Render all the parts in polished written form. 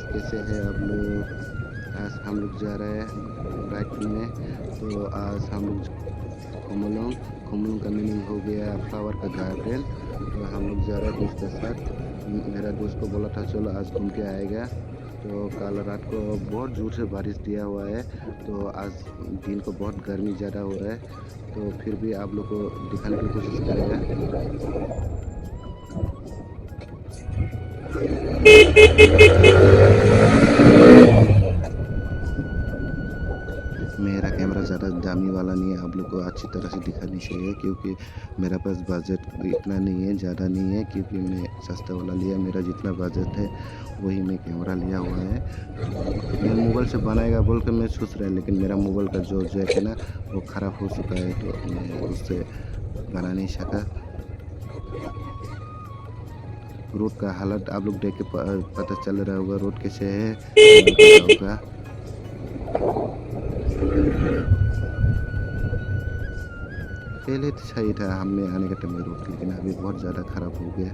कैसे हैं आप लोग। आज हम लोग जा रहे हैं राइड में। तो आज हम लोग कोमलोंग कोमलोंग का मीनिंग हो गया फ्लावर का गार्डन। तो हम लोग जा रहे हैं दोस्त के साथ। मेरा दोस्त को बोला था चलो आज घूम के आएगा। तो कल रात को बहुत ज़ोर से बारिश दिया हुआ है। तो आज दिन को बहुत गर्मी ज़्यादा हो रहा है। तो फिर भी आप लोग को दिखाने की कोशिश करेगा। मेरा कैमरा ज़्यादा दामी वाला नहीं है, आप लोग को अच्छी तरह से दिखानी चाहिए क्योंकि मेरा पास बजट इतना नहीं है, ज़्यादा नहीं है, क्योंकि मैं सस्ता वाला लिया। मेरा जितना बजट है वही मैं कैमरा लिया हुआ है। तो मैं मोबाइल से बनाएगा बोल के मैं सोच रहा है, लेकिन मेरा मोबाइल का जो जैक है ना वो ख़राब हो चुका है, तो मैं उससे बना नहीं सका। रोड का हालत आप लोग देख के पता चल रहा होगा रोड कैसे है, कलर करा होगा। पहले तो सही था हमने आने के टाइम में रोड, लेकिन अभी बहुत ज़्यादा ख़राब हो गया।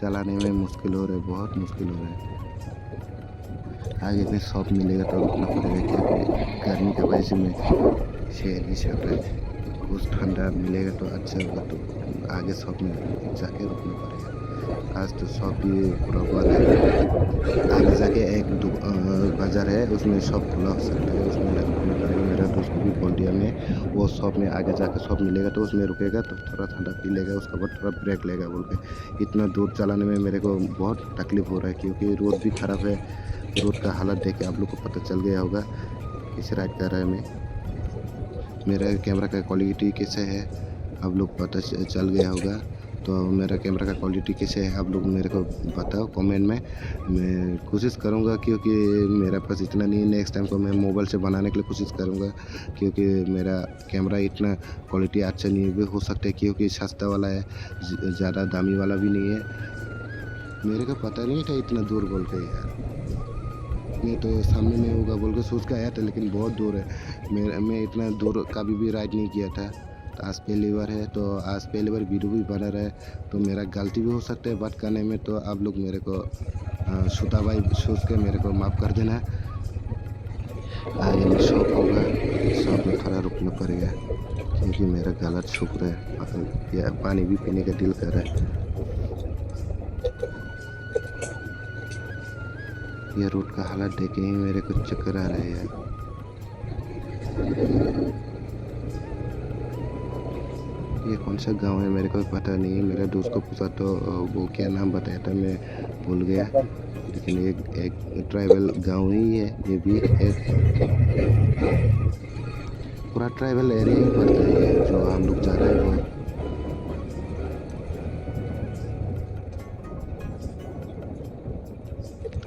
चलाने में मुश्किल हो रहा है, बहुत मुश्किल हो रहा है। आगे में शॉप मिलेगा तो रुकना पड़ेगा क्योंकि गर्मी की वजह से मैं सह नहीं सक रहा है। कुछ ठंडा मिलेगा तो अच्छा होगा, तो आगे शॉप में जाके रुकना पड़ेगा। आज तो शॉप भी पूरा बंद है। आगे जाके एक बाज़ार है, उसमें शॉप खुला हो सकता है, उसमें रुकना पड़ेगा। मेरा दोस्त को भी बोल दिया मैं, वो शॉप में आगे जाके शॉप मिलेगा तो उसमें रुकेगा, तो थोड़ा ठंडा पी लेगा, उसके बाद थोड़ा ब्रेक लेगा बोल के। इतना दूर चलाने में मेरे को बहुत तकलीफ़ हो रहा है क्योंकि रोड भी ख़राब है। रोड का हालत देख के आप लोग को पता चल गया होगा कैसे राइड कर रहा है मैं। मेरा कैमरा का क्वालिटी कैसे है आप लोग पता चल गया होगा। तो मेरा कैमरा का क्वालिटी कैसे है आप लोग मेरे को बताओ कमेंट में। मैं कोशिश करूँगा क्योंकि मेरा पास इतना नहीं है, नेक्स्ट टाइम को मैं मोबाइल से बनाने के लिए कोशिश करूँगा क्योंकि मेरा कैमरा इतना क्वालिटी अच्छा नहीं भी हो सकता है क्योंकि सस्ता वाला है, ज़्यादा दामी वाला भी नहीं है। मेरे को पता नहीं था इतना दूर बोल के यार। मैं तो सामने में होगा बोल के सोच के आया था, लेकिन बहुत दूर है। मैं इतना दूर कभी भी राइड नहीं किया था। तो आज पहली बार है, तो आज पहली बार वीडियो भी बना रहा है। तो मेरा गलती भी हो सकता है बात करने में, तो आप लोग मेरे को श्रोता भाई सोच के मेरे को माफ़ कर देना। आगे में शॉप होगा, शॉप में थोड़ा रुकना पड़ेगा क्योंकि मेरा गला सूख रहा है, पानी भी पीने का दिल कर रहा है। ये रोड का हालत देख के ही मेरे को चक्कर आ रहा है यार। ये कौन सा गांव है मेरे को पता नहीं है। मेरा दोस्त को पूछा तो वो क्या नाम बताया था मैं भूल गया, लेकिन एक ट्राइबल गांव ही है ये भी एक। पूरा ट्राइबल एरिया ही पड़ता है ये जो हम लोग जा रहे हैं वो।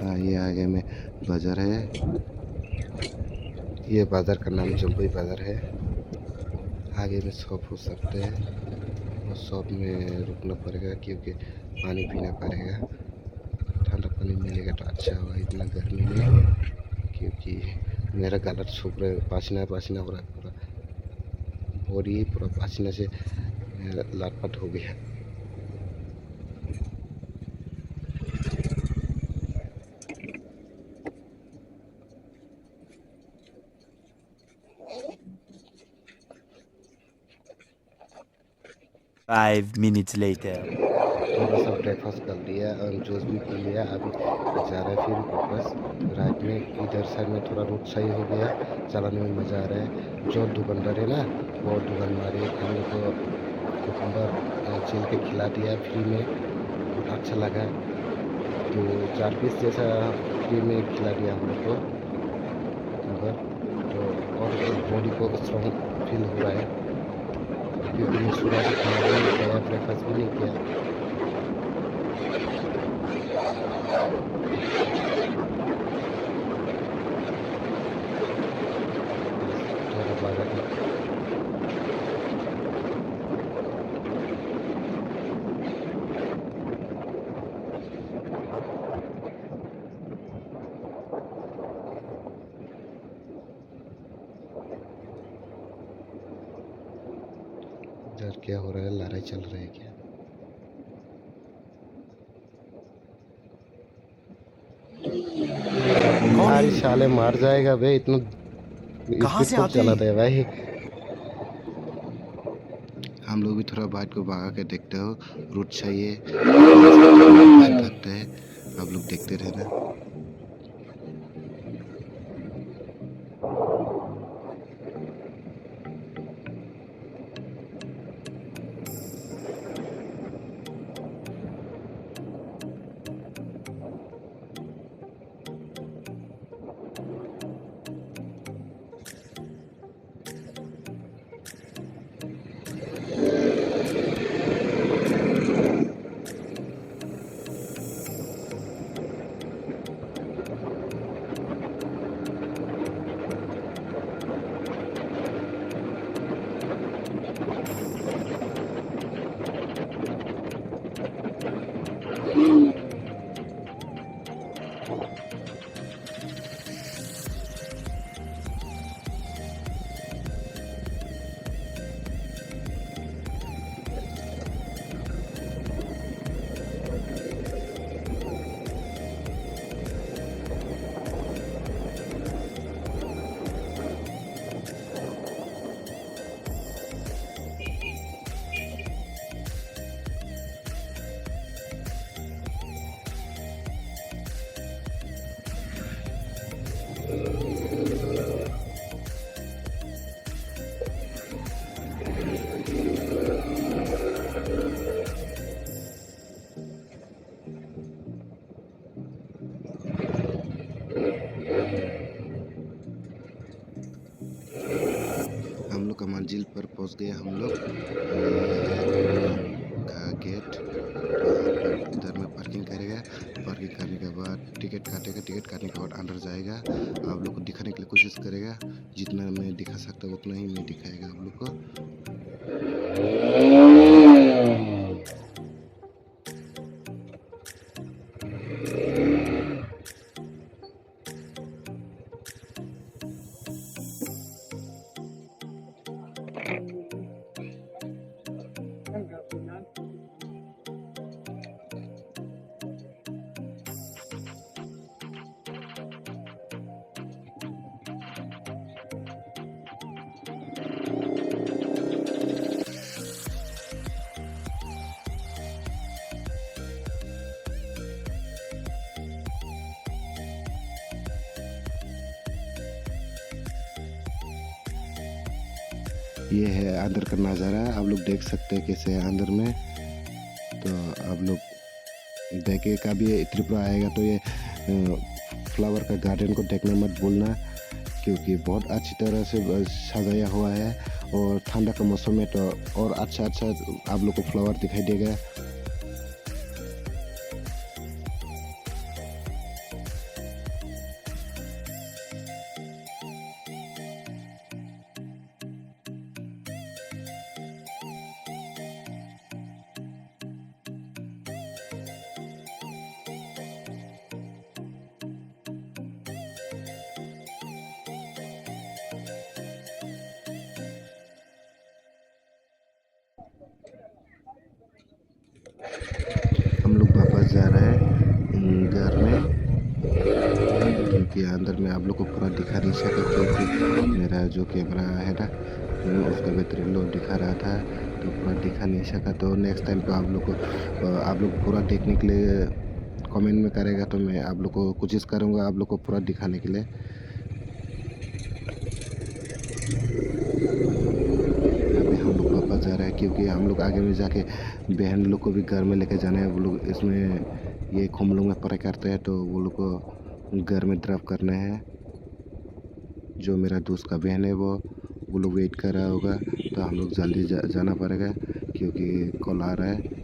हाँ, ये आगे में बाज़ार है। ये बाज़ार का नाम जम्बई बाज़ार है। आगे में शॉप हो सकते हैं, और शॉप में रुकना पड़ेगा क्योंकि पानी पीना पड़ेगा। ठंडा पानी मिलेगा तो अच्छा होगा इतना गर्मी में, क्योंकि मेरा गला सूख रहा है, पसीना पसीना हो रहा है, पूरा बॉडी पूरा पसीने से लटपट हो गया। 5 minutes later. थोड़ा सा ब्रेकफास्ट कर लिया और जूस भी पी लिया। अभी जा रहा है फिर वापस राइट में। इधर साइड में थोड़ा रोड सही हो गया, चलाने में मज़ा आ रहा है। जो दुकानदार है ना वो दुकानदार हम लोग को कुकुम्बर छील के खिला दिया फ्री में, बहुत अच्छा लगा। तो 4 पीस जैसा फ्री में खिला दिया हम लोग को कुकुम्बर। तो और बॉडी को स्ट्रॉन्ग फील हो रहा है क्योंकि मैं सुबह से खाना भी नहीं खाया, ब्रेकफास्ट भी नहीं किया। बस थोड़ा बाजार में इधर क्या हो रहा है, लड़ाई चल रही है क्या। यार साले मार जाएगा बे, इतना कहाँ स्पीड से खूब आते चलाता है भाई। हम लोग भी थोड़ा बाइक को भगा के देखते हो, रूट चाहिए सकते हैं, आप लोग देखते रहना। हम लोग का मंजिल पर पहुंच गए हम लोग। का गेट इधर में पार्किंग करेगा। पार्किंग करने के बाद टिकट काटेगा, टिकट काटने के बाद अंदर जाएगा। आप लोग को दिखाने के लिए कोशिश करेगा, जितना मैं दिखा सकता हूँ उतना ही मैं दिखाएगा आप लोग को। ये है अंदर का नज़ारा, आप लोग देख सकते हैं कैसे है अंदर में। तो आप लोग देखे कभी त्रिपुरा आएगा तो ये फ्लावर का गार्डन को देखना मत भूलना, क्योंकि बहुत अच्छी तरह से सजाया हुआ है। और ठंडा का मौसम में तो और अच्छा आप लोग को फ्लावर दिखाई देगा। हम लोग वापस जा रहे हैं घर में, क्योंकि अंदर में आप लोग को पूरा दिखा नहीं सका, क्योंकि मेरा जो कैमरा है ना उसका बैटरी लो दिखा रहा था, तो पूरा दिखा नहीं सका। तो नेक्स्ट टाइम को आप लोग पूरा देखने के लिए कमेंट में करेगा, तो मैं आप लोग को कोशिश करूँगा आप लोग को पूरा दिखाने के लिए। अभी हम लोग वापस जा रहे हैं, क्योंकि हम लोग आगे में जाके बहन लोग को भी घर में लेके जाना है। वो लोग इसमें ये खोमलों में पढ़ाई करते हैं, तो वो लोग को घर में ड्रॉप करना है। जो मेरा दोस्त का बहन है वो लोग वेट कर रहा होगा, तो हम लोग जल्दी जाना पड़ेगा, क्योंकि कॉल आ रहा है।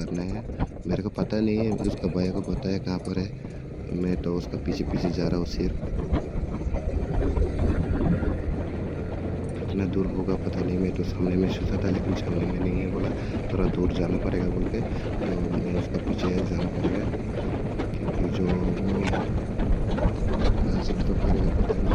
करना है। मेरे को पता नहीं है, उसका भैया को पता है कहाँ पर है। मैं तो उसका पीछे पीछे जा रहा हूँ सिर्फ। कितना दूर होगा पता नहीं, मैं तो सामने में सोचा था लेकिन सामने में नहीं है, बोला थोड़ा दूर जाना पड़ेगा बोल के, तो मैं उसका पीछे जाना पड़ेगा क्योंकि जो कहाँ से ड्रॉप करेगा पता नहीं।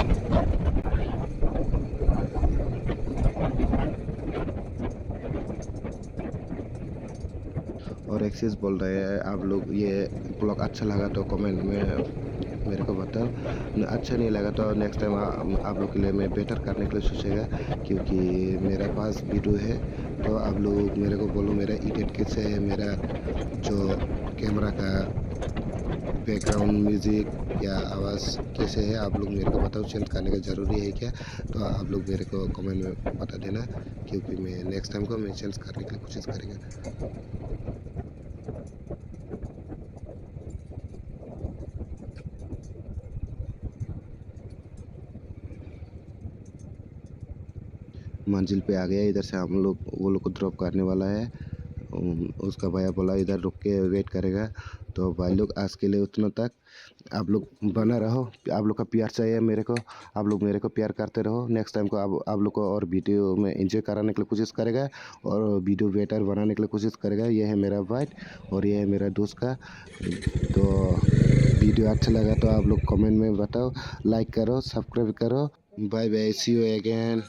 और एक्सिस बोल रहे हैं आप लोग ये ब्लॉग अच्छा लगा तो कमेंट में मेरे को बताओ, अच्छा नहीं लगा तो नेक्स्ट टाइम आप लोग के लिए मैं बेटर करने के लिए सोचेगा, क्योंकि मेरा पास वीडियो है तो आप लोग मेरे को बोलो मेरा एडिट कैसे है, मेरा जो कैमरा का बैकग्राउंड म्यूज़िक या आवाज़ कैसे है, आप लोग मेरे को बताओ। चेंज करने का ज़रूरी है क्या, तो आप लोग मेरे को कमेंट में बता देना, क्योंकि मैं नेक्स्ट टाइम को मैं चेंज करने की कोशिश करेंगे। मंजिल पे आ गया, इधर से हम लोग वो लोग को ड्रॉप करने वाला है। उसका भैया बोला इधर रुक के वेट करेगा, तो भाई लोग आज के लिए उतना तक। आप लोग बना रहो, आप लोग का प्यार चाहिए मेरे को, आप लोग मेरे को प्यार करते रहो। नेक्स्ट टाइम को आप लोग को और वीडियो में एंजॉय कराने के लिए कोशिश करेगा और वीडियो बेटर बनाने के लिए कोशिश करेगा। ये है मेरा वाइट और ये है मेरा दोस्त का। तो वीडियो अच्छा लगा तो आप लोग कमेंट में बताओ, लाइक करो, सब्सक्राइब करो। Bye bye, see you again.